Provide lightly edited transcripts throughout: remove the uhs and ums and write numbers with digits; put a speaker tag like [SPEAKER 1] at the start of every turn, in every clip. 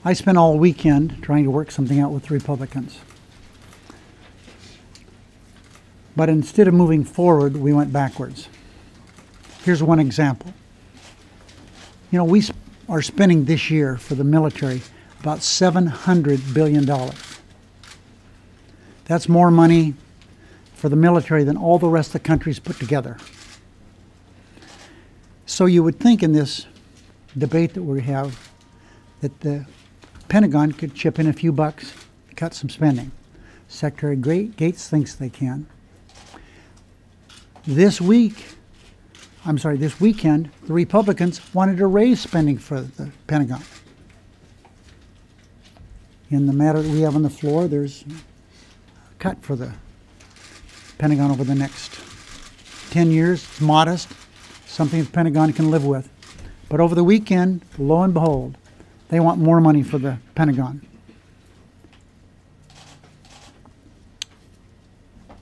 [SPEAKER 1] I spent all weekend trying to work something out with the Republicans. But instead of moving forward, we went backwards. Here's one example. You know, we are spending this year for the military about $700 billion. That's more money for the military than all the rest of the countries put together. So you would think in this debate that we have that the Pentagon could chip in a few bucks, cut some spending. Secretary Gates thinks they can. This weekend, the Republicans wanted to raise spending for the Pentagon. In the matter that we have on the floor, there's a cut for the Pentagon over the next 10 years. It's modest, something the Pentagon can live with. But over the weekend, lo and behold, they want more money for the Pentagon.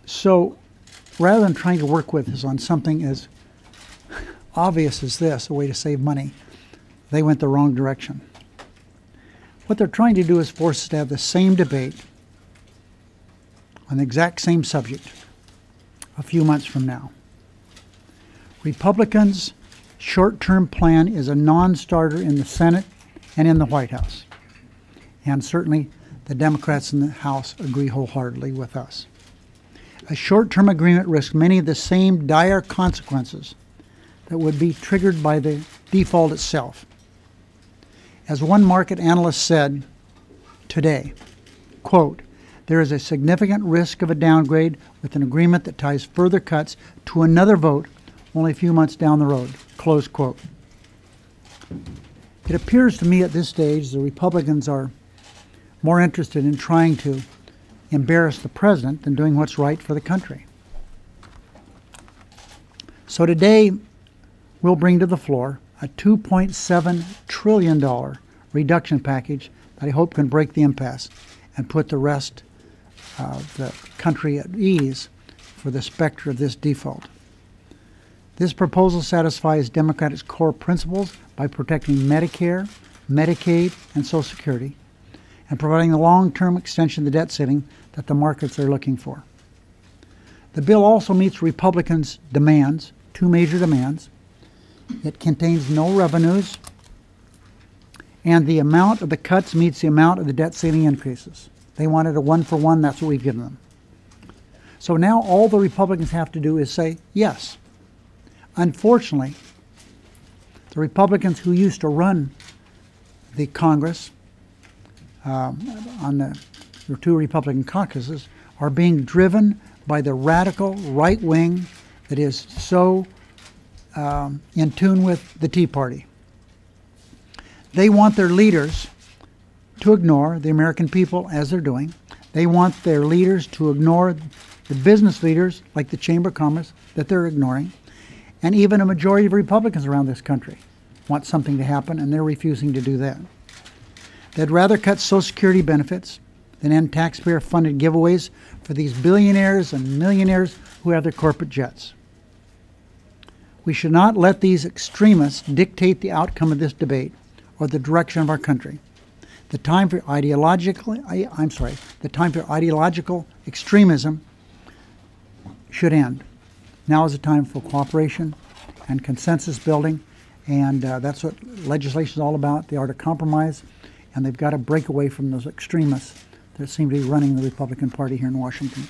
[SPEAKER 1] So rather than trying to work with us on something as obvious as this, a way to save money, they went the wrong direction. What they're trying to do is force us to have the same debate on the exact same subject a few months from now. Republicans' short-term plan is a non-starter in the Senate and in the White House. And certainly the Democrats in the House agree wholeheartedly with us. A short-term agreement risks many of the same dire consequences that would be triggered by the default itself. As one market analyst said today, quote, "There is a significant risk of a downgrade with an agreement that ties further cuts to another vote only a few months down the road," close quote. It appears to me at this stage the Republicans are more interested in trying to embarrass the president than doing what's right for the country. So today we'll bring to the floor a $2.7 trillion reduction package that I hope can break the impasse and put the rest of the country at ease for the specter of this default. This proposal satisfies Democrats' core principles by protecting Medicare, Medicaid, and Social Security, and providing the long-term extension of the debt ceiling that the markets are looking for. The bill also meets Republicans' demands, two major demands. It contains no revenues, and the amount of the cuts meets the amount of the debt ceiling increases. They wanted a one-for-one, that's what we've given them. So now all the Republicans have to do is say yes. Unfortunately, the Republicans who used to run the Congress on the two Republican caucuses are being driven by the radical right wing that is so in tune with the Tea Party. They want their leaders to ignore the American people as they're doing. They want their leaders to ignore the business leaders like the Chamber of Commerce that they're ignoring. And even a majority of Republicans around this country want something to happen, and they're refusing to do that. They'd rather cut Social Security benefits than end taxpayer-funded giveaways for these billionaires and millionaires who have their corporate jets. We should not let these extremists dictate the outcome of this debate or the direction of our country. The time for ideological extremism should end. Now is the time for cooperation and consensus building, and that's what legislation is all about, the art of compromise, and they've got to break away from those extremists that seem to be running the Republican Party here in Washington.